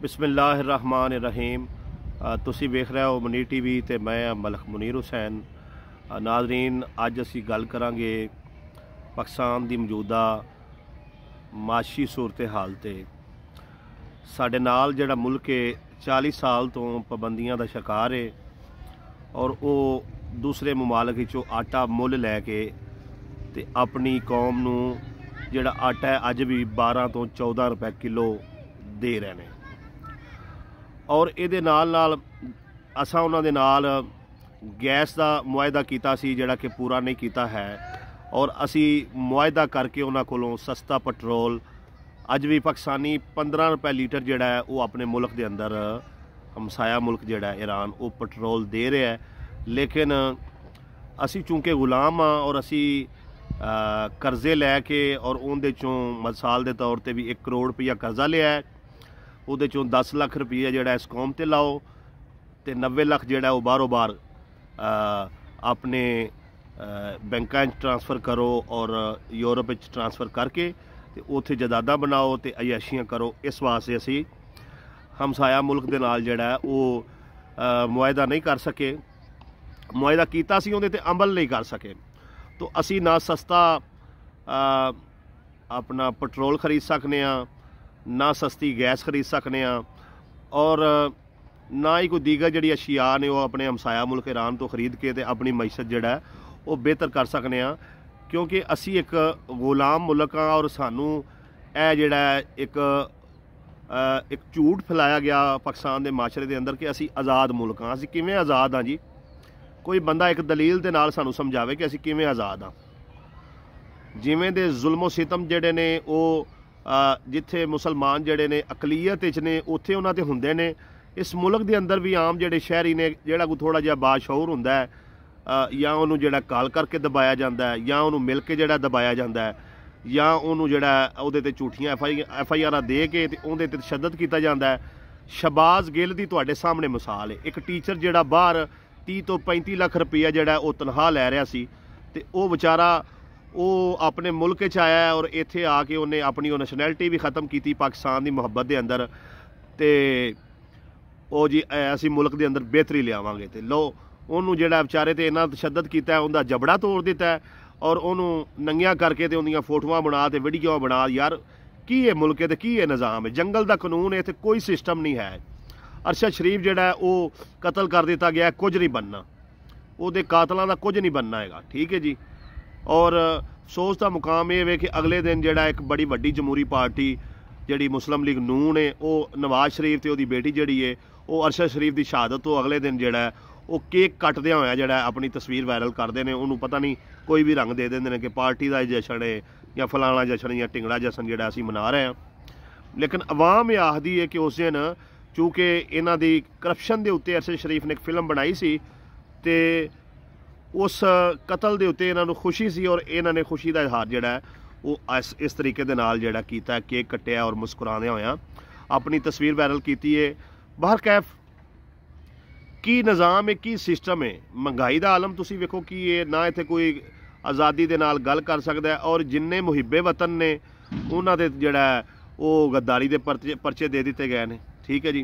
बिस्मिल्लाहिर्रहमानिर्रहीम। तुसी वेख रहे हो मनीर टीवी ते मैं मलक मुनीर हुसैन। नाज़रीन, अज असी गल करांगे पाकिस्तान दी मौजूदा माशी सूरत हाल ते। साडे नाल जिहड़ा मुल्क है 40 साल तो पाबंदियां दा शिकार है और वो दूसरे मुमालक चों आटा मुल लैके ते अपनी कौम नूं जिहड़ा आटा है अज भी 12 तो 14 रुपए किलो दे रहे हैं। और ये नाल असां उन्हां दे नाल गैस का मुआहदा किया सी जिहड़ा कि पूरा नहीं किया है और असी मुआहदा करके उन्हां कोलों सस्ता पेट्रोल अज भी पाकिस्तानी 15 रुपए लीटर जिहड़ा है वो अपने मुल्क के अंदर हमसाया मुल्क जिहड़ा है ईरान वो पेट्रोल दे रहा है। लेकिन असी चूँकि गुलाम हाँ और असी कर्जे लैके और उनदे चों मिसाल के तौर पर भी 1 करोड़ रुपया कर्जा लिया है, उहदे चों 10 लाख रुपया जिहड़ा इस कौम ते लाओ तो 90 लाख जिहड़ा वो बारों बार अपने बैंकां ट्रांसफर करो और यूरोप ट्रांसफर करके तो उत्थे जदादा बनाओ तो अयाशियां करो। इस वास्ते असी हमसाया मुल्क दे नाल जिहड़ा है वो मुआहदा नहीं कर सके, मुआहदा कीता सी उहदे ते अमल नहीं कर सके। तो असी ना सस्ता अपना पेट्रोल खरीद सकने ना सस्ती गैस खरीद सकने और ना ही कोई दीगर जी अशिया ने वो अपने हमसाया मुल्क ईरान तो खरीद के अपनी मैशत जिहड़ा है वो बेहतर कर सकने क्योंकि असी एक गुलाम मुल्क हाँ और सानू यह जिहड़ा एक झूठ फैलाया गया पाकिस्तान के माशरे के अंदर कि असी आज़ाद मुल्क हाँ। असी किवें आज़ाद हाँ जी? कोई बंदा एक दलील के नाल सानू समझावे कि असी किवें आज़ाद हाँ। जिवें दे जुल्मो सितम जिहड़े ने वो जिथे मुसलमान जिहड़े ने अकलीयत ने उत्थे उन्हां ते हुंदे ने, इस मुल्क के अंदर भी आम जिहड़े शहरी ने जिहड़ा कोई थोड़ा जिहा बाशऊर हुंदा है या उन्होंने जिहड़ा काल करके दबाया जाता है या उन्होंने मिल के जिहड़ा दबाया जाता है या उन्होंने जिहड़ा उहदे ते झूठियां FIR दे के उहदे ते तशद्दद किया जाता है। शहबाज गिल दी तुहाडे सामने मिसाल है, एक टीचर जिहड़ा बाहर 30 तो 35 लाख रुपया जिहड़ा वो तनख्वाह लै रहा सी ते वो बेचारा वो अपने मुल्क च आया और इत्थे आके उन्हें अपनी वो नैशनैलिटी भी ख़त्म की पाकिस्तान की मुहब्बत के अंदर तो वो जी असी मुल्क के अंदर बेहतरी लियावांगे तो लो उन्होंने जिहड़ा बेचारे ते इन्ना तशद्दद किया उनका जबड़ा तोड़ दिता है और उन्होंने नंगिया करके तो उनकी फोटोआं बना तो वीडियो बना। यार की है मुल्क है तो की है निज़ाम है? जंगल का कानून है, इत्थे कोई सिस्टम नहीं है। अरशद शरीफ जिहड़ा है वो कतल कर दिता गया, कुछ नहीं बनना, उहदे कातलों का कुछ नहीं बनना है। ठीक है जी। और अफसोस का मुकाम यह है कि अगले दिन जिहड़ा एक बड़ी वड्डी जमहूरी पार्टी जिहड़ी मुस्लिम लीग नून है वो नवाज शरीफ ते उहदी बेटी जिहड़ी है वो अरशद शरीफ की शहादत तो अगले दिन जिहड़ा है वो केक कटद्या होया जिहड़ा अपनी तस्वीर वायरल करते हैं। उन्होंने पता नहीं कोई भी रंग दे देंगे ने कि पार्टी का जशन है या फलाना जशन या टिंगड़ा जशन जिहड़ा असीं मना रहे हैं। लेकिन अवाम ये आखदी है कि उस दिन चूँकि इन्हां दी करप्शन के उत्ते अरशद शरीफ ने एक फिल्म बनाई सी ते उस कतल के उत्ते इन्हां नूं खुशी सी और इन्हां ने खुशी का इजहार जिहड़ा है वो इस तरीके दे नाल जिहड़ा कीता, केक कट्टिया और मुस्कुराने होया अपनी तस्वीर वायरल की है। बाहर कैफ की निज़ाम है, की सिस्टम है? महंगाई का आलम तुसी वेखो कि ये ना इत्थे कोई आज़ादी के नाल गल कर सकता है और जिन्ने मुहिबे वतन ने उन्हां दे जिहड़ा वो गद्दारी के परचे दे दिते गए हैं। ठीक है जी।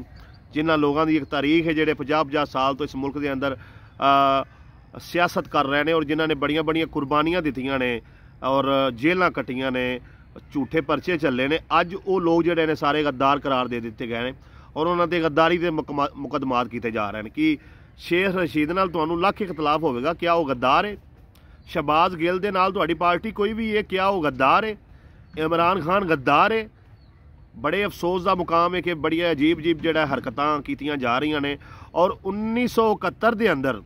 जिन्हां लोगों की एक तारीख है जिहड़े 50-50 साल तो इस मुल्क के अंदर सियासत कर रहे हैं और जिन्हों ने बड़िया बड़िया कुर्बानियां दित्तियां ने और जेलां कट्टियां ने, झूठे परचे चले ने, अज वो लोग जिहड़े ने सारे गद्दार करार दे दिते गए हैं और उन्होंने गद्दारी के मुकदमात किए जा रहे हैं कि शेख रशीद नाल तुहानूं लख इख्तलाफ होगा, क्या वो गद्दार है? शहबाज गिल दे नाल तुहाडी पार्टी कोई भी है, क्या वो गद्दार है? इमरान खान गद्दार है? बड़े अफसोस का मुकाम है कि बड़ी अजीब अजीब जिहड़ा हरकतां कीतियां जा रही ने और 1971 के अंदर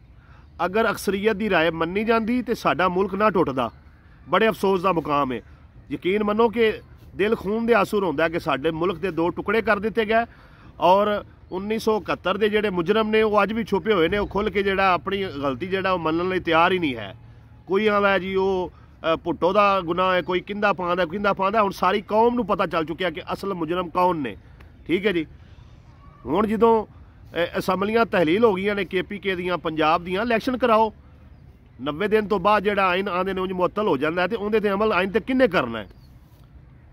अगर अक्सरीयत की राय मन्नी जाती तो साडा मुल्क ना टुटदा। बड़े अफसोस का मुकाम है। यकीन मनो कि दिल खून दे आंसू रोंदा कि साडे मुल्क के 2 टुकड़े कर दिते गए और 1971 के जिहड़े मुजरम ने वो अज भी छुपे हुए ने, वो खुल के जिहड़ा अपनी गलती जिहड़ा वो मनण लई तैयार ही नहीं है। कोई आंदा जी वो भुट्टो का गुनाह है, कोई किंदा पांदा हुण सारी कौम नूं पता चल चुकिया कि असल मुजरम कौन ने। ठीक है जी। हुण जदों असैंबलियां तहलील हो गई ने KPK दियां पंजाब दियां, इलैक्शन कराओ। 90 दिन तो बाद जिहड़ा आइन आंदे ने उंज मुअत्तल हो जाता है तो उहदे ते अमल आइन ते किन्ने करना है?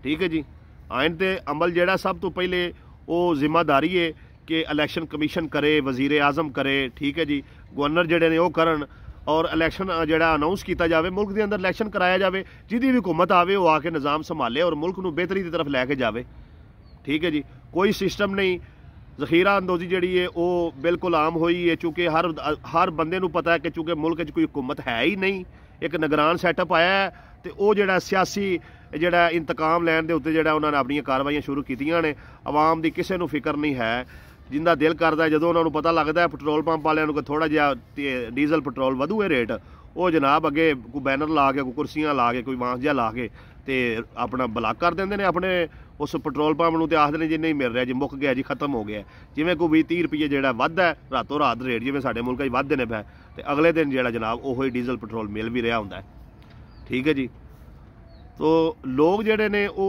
ठीक है जी। आइन ते अमल जिहड़ा सब तो पहले वो जिम्मेदारी है कि इलैक्शन कमीशन करे, वजीर आजम करे, ठीक है जी, गवर्नर जिहड़े ने वो करन और इलैक्शन जिहड़ा अनाउंस किया जाए, मुल्क के अंदर इलैक्शन कराया जाए, जिहदी भी हुकूमत आवे वो आके निज़ाम संभाले और मुल्क नूं बेहतरी की तरफ लैके जाए, ठीक है जी। कोई सिस्टम नहीं, जखीरा अंदोजी जिहड़ी है वो बिल्कुल आम हुई है, चूँकि हर बंदे नूं पता है कि चूँकि मुल्क कोई हुकूमत है ही नहीं, एक निगरान सैटअप आया है, तो वो जिहड़ा सियासी जिहड़ा इंतकाम लैण दे उत्ते जिहड़ा उन्होंने अपनी कार्रवाइयां शुरू कीतियां ने, आवाम दी किसी नूं फिक्र नहीं है। जिंदा दिल करता है जो उन्होंने पता लगता है पेट्रोल पंप वालों को थोड़ा जिहा डीजल पेट्रोल वधू है रेट, वो जनाब अगे कोई बैनर ला के, कोई कुर्सियां ला के, कोई बांस जिहा ला के तो अपना ब्लाक कर देंगे ने अपने उस पेट्रोल पंप नूं, ते आखदे ने जी नहीं मिल रहा जी, मुक गया जी, खत्म हो गया। जिवें कोई 20-30 रुपये जिहड़ा वधदा है रातों रात रेट, जिवें साडे मुल्क च वधदे ने पै, ते अगले दिन जिहड़ा जनाब ओही डीजल पेट्रोल मिल भी रहा हुंदा है, ठीक है जी। तो लोग जिहड़े ने वो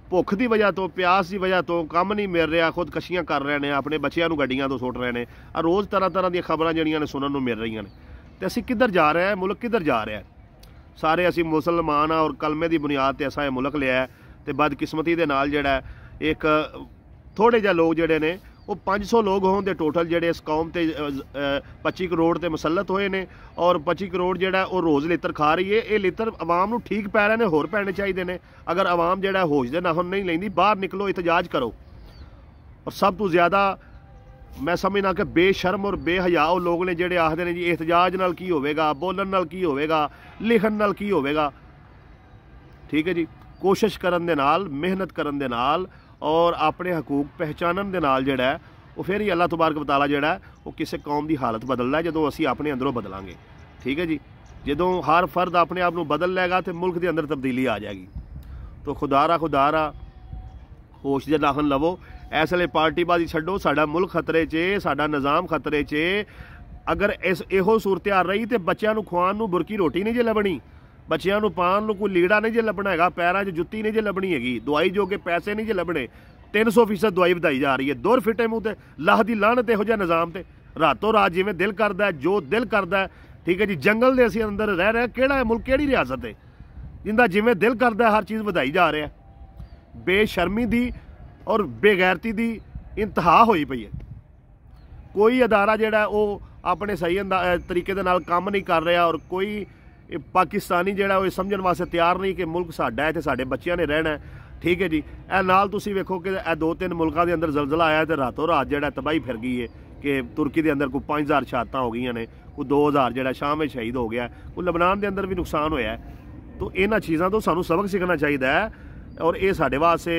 भुख की वजह तो, प्यास की वजह तो, काम नहीं मिल रहा, खुदकशियां कर रहे हैं, अपने बच्चों को गड्डियां तो सुट रहे हैं, रोज़ तरह तरह दी खबरां जिहड़ियां ने सुनन नूं मिल रही हैं। तो असीं किधर जा रहे हैं, मुल्क किधर जा रहा है? सारे असीं मुसलमान हाँ और कलमे की बुनियाद पर असां मुल्क लिया है, तो बदकिस्मती दे नाल जिहड़ा एक थोड़े जिहे लोग जिहड़े ने वो 500 लोग होण दे टोटल जिहड़े इस कौम ते 25 करोड़ ते मुसलत होए ने, और 25 करोड़ जिहड़ा वो रोज़ लित्र खा रही है। ये लित्र आवाम नूं ठीक पै रहे ने, होर पैणे चाहीदे ने। अगर आवाम जिहड़ा होश दे नाखुन नहीं लैंदी, बाहर निकलो, एहतजाज करो। और सब तो ज़्यादा मैं समझना कि बेशर्म और बेहया वो लोग ने जिहड़े आखदे ने जी एहतजाज नाल की होवेगा, बोलन नाल की होवेगा, लिखण नाल की होवेगा, ठीक है जी। कोशिश करन दे नाल, मेहनत करन दे नाल और अपने हकूक पहचानन दे नाल जिहड़ा है वो फिर ही अल्लाह तबारक व तआला जिहड़ा है वो किसी कौम की हालत बदलदा है, जदों असीं अपने अंदरों बदलांगे, ठीक है जी। जदों हर फर्द अपने आप नूं बदल लेगा तो मुल्क के अंदर तब्दीली आ जाएगी। तो खुदारा होश दे नाखन लवो, इस वे पार्टीबाजी छड्डो। साडा मुल्क खतरे च, साडा निज़ाम खतरे च। अगर इहो सूरत हाल रही तो बच्चों नूं खुआउण नूं बुरकी रोटी नहीं जे लभणी, बच्चों नूं पाउण नूं कोई लीड़ा नहीं जे लभना हैगा, पैरां 'च जुत्ती नहीं जे लभनी हैगी, दवाई जोगे पैसे नहीं जे लभने। 300% दवाई वधाई जा रही है, दुर फिटे मूँह ते लाह दी लानत इहो जिहा निज़ाम ते रातों रात जिवें दिल करदा है, जो दिल करदा है, ठीक है जी। जंगल दे असीं अंदर रह रहे, किहड़ा है मुल्क, किहड़ी रियासत है जिंदा जिवें दिल करदा है हर चीज़ वधाई जा रहा है। बेशर्मी दी और बेगैरती दी इंतहा होई पई है। कोई अदारा जिहड़ा वो अपने सही तरीके दे नाल काम नहीं कर रहा, और कोई पाकिस्तानी जिहड़ा वो समझण वास्ते तैयार नहीं कि मुल्क साडा है ते साडे बच्चिਆਂ ने रहना है, ठीक है जी। ए नाल तुसीं वेखो कि 2-3 मुल्कां दे अंदर जलजला आया तो रातों रात जिहड़ा तबाही फिर गई है कि तुर्की के अंदर कोई 5000 शहादतां हो गई ने, कोई 2000 जिहड़ा शाम में शहीद हो गया, कोई लबनान के अंदर भी नुकसान होया है। तो इन्हां चीज़ां तो सानूं सबक सीखना चाहिए है, और ये साडे वास्ते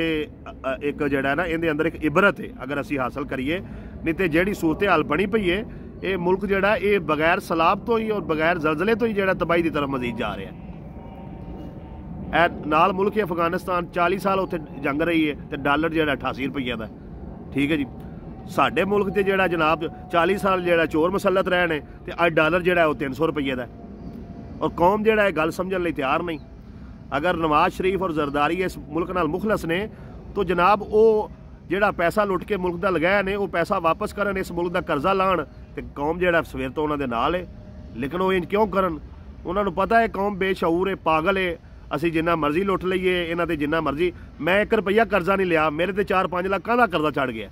एक जिहड़ा ना इहदे अंदर एक इबरत है अगर असीं हासिल करिए। नहीं तो जिहड़ी सूरत हाल बनी पई है, ये मुल्क जिहड़ा ये बगैर सैलाब तो ही और बगैर जलजले तो ही जिहड़ा तबाही की तरफ मजीद जा रहा है। नाल मुल्क अफगानिस्तान 40 साल उत्थे जंग रही है तो डॉलर जिहड़ा 88 रुपये का, ठीक है जी। साडे मुल्क ते जिहड़ा जनाब 40 साल जिहड़ा चोर मसलत रहे ने, ते अज डॉलर जिहड़ा वो 300 रुपये का, और कौम जिहड़ा गल समझण लई तैयार नहीं। अगर नवाज शरीफ और जरदारी इस मुल्क नाल मुखलस ने तो जनाब वो जिहड़ा पैसा लुट के मुल्क दा लगाया ने वो पैसा वापस करन, इस मुल्क दा कर्जा लाण, ते कौम जिहड़ा सवेर तो उन्हां दे नाल है। लेकिन वो इंज क्यों करन? उन्हां नूं पता है कौम बेशऊर है, पागल है। असीं जिन्ना मर्जी लुट लईए, इन्हां ते जिन्ना मर्जी, मैं 1 रुपया कर्जा नहीं लिया, मेरे ते 4-5 लाख काहदा कर्जा चढ़ गया।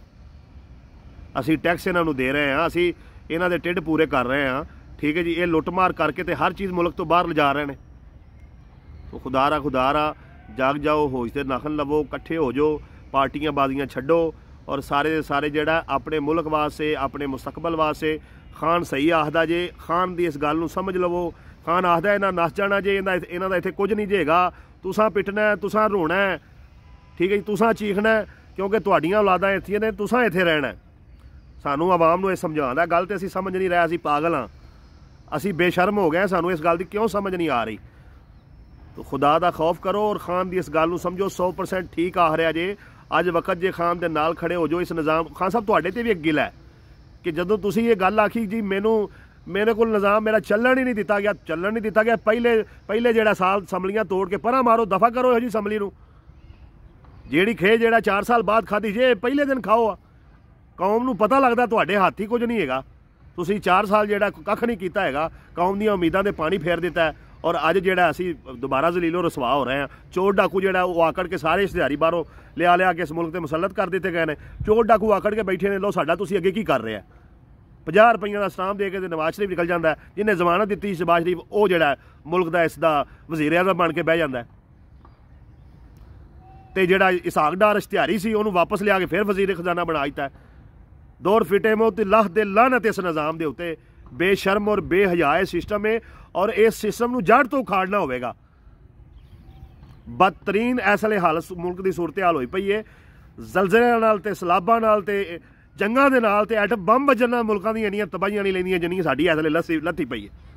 असीं टैक्स इन्हां नूं दे रहे हैं, असीं इन्हां दे ढिड पूरे कर रहे हैं, ठीक है जी। ये लुटमार करके ते हर चीज़ मुल्क तो बाहर लिजा रहे हैं। तो खुदारा जाग जाओ, होश ते नाखन लवो, इकट्ठे हो जाओ, पार्टियां बाजियां छड्डो, और सारे दे सारे जिहड़ा अपने मुल्क वास्ते, अपने मुस्तकबल वास्ते। खान सही आखदा जे, खान दी इस गल नूं समझ लवो। खान आखदा इन्हां नस जाना जे, इन्हां दा इत्थे कुछ नहीं जेगा, तुसां पिटना है, तुसां रोना है, ठीक है जी, तुसां चीखना है, क्योंकि तुहाडियां औलादां इत्थे ने, तुसां इत्थे रहना है। सानूं आवाम नूं इह समझाउंदा गल ते असीं समझ नहीं रहे, असीं पागल हाँ, असीं बेशर्म हो गए, सानूं इस गल दी क्यों समझ नहीं आ रही। तो खुदा दा खौफ करो और खान दी इस गल नूं समझो। 100% ठीक आख रहा जे, अज वक्त जे खान दे नाल खड़े हो जो। इस निज़ाम खान साहब तुहाडे ते भी एक गिला है कि जदों तुसीं ये गल आखी जी मेरे को निज़ाम मेरा चलन ही नहीं दिता गया, पहले जिहड़ा साल असैम्बलियां तोड़ के परा मारो, दफा करो इहो जी असैम्बली नूं। जिहड़ी खे जिहड़ा 4 साल बाद खाधी जे पहले दिन खाओ। कौम नूं पता लगदा तुहाडे हत्थ ही कुछ नहीं हैगा, तुसीं 4 साल जिहड़ा कख नहीं कीता हैगा, कौम दीयां उम्मीदां ते पानी फेर दिता है, और अज जिहड़ा असी दोबारा जलीलो रसवा हो रहे हैं। चोर डाकू जिहड़ा वो आकड़ के सारे इश्तिहारी बाहरों लिया के इस मुल्क ते मुसलत कर दिते गए हैं। चोर डाकू आकड़ के बैठे ने, लो साडा तुसीं अगे की कर रहे हैं। 50 रुपये का स्टांप दे के नवाज शरीफ निकल जाता है, जिन्हें जमानत दी शहबाज शरीफ वो जिहड़ा मुल्क का इसका वजीर आज़म बन के बह जाता है। तो जिहड़ा इसहाक डार इश्तिहारी सी उन्होंने वापस लिया के फिर वजीर खजाना बना दिता है। दौर फिटे मो ते लाह दे लानत इस निज़ाम के उत्ते बेशर्म और बेहयाए सिस्टम है और इस सिस्टम नूं जड़ तो उखाड़ना होगा। बदतरीन इस वेले हालत मुल्क की सूरत हाल होई पई है। जलजले नाल ते सैलाबां नाल ते जंगां दे नाल ते एटम बंब वजन नाल मुल्कां दी इन्नियां तबाहियां नहीं लैंदियां जिन्नी साडी इस वेले लत्थी पई है।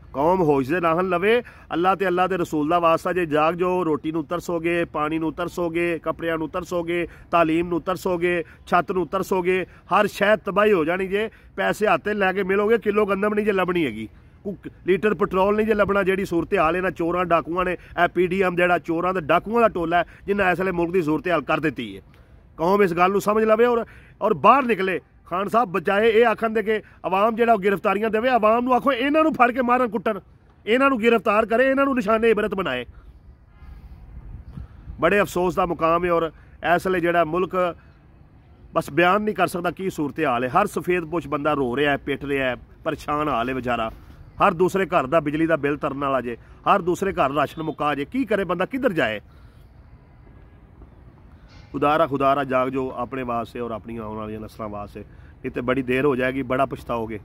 कौम होश दे नाहन लवे। अल्लाह ते अल्लाह दे रसूल दा वास्ता जे जाग जो रोटी नूं तरसोगे, पानी नूं तरसोगे, कपड़ियां नूं तरसोगे, तालीम नूं तरसोगे, छत नूं तरसोगे, हर शै तबाही हो जानी जे। पैसे हाथ लैके मिलोगे, किलो गंदम नहीं जे लभनी हैगी, लीटर पेट्रोल नहीं जे लभना। जिहड़ी सूरत हाल है ना चोरां डाकुआं ने, PDM जिहड़ा चोरां ते डाकुआं दा टोला है जिन्हें इस वेले मुल्क की सूरत हाल कर दी है। कौम इस गल नूं समझ लवे और बाहर निकले। खान साहब बजाए ये आखन दे कि आवाम जिहड़ा गिरफ्तारियां देवे, आवाम नूं आखो इन्हां नूं फड़ के मारन कुट्टन, इन्हां नूं गिरफ्तार करे, इन्हां नूं निशाने इबरत बनाए। बड़े अफसोस का मुकाम है और इस वेले जिहड़ा मुल्क बस बयान नहीं कर सकता की सूरत हाल है। हर सफेद पुछ बंदा रो रहा है, पिट रहा है, परेशान हाल है बेचारा। हर दूसरे घर का बिजली का बिल तरन वाला जे, हर दूसरे घर राशन मुका जे, की करे बंदा, किधर जाए। खुदारा जाग जो अपने वास्ते और अपनी आने वाली नस्लों वास्ते, नहीं तो बड़ी देर हो जाएगी, बड़ा पछताओगे।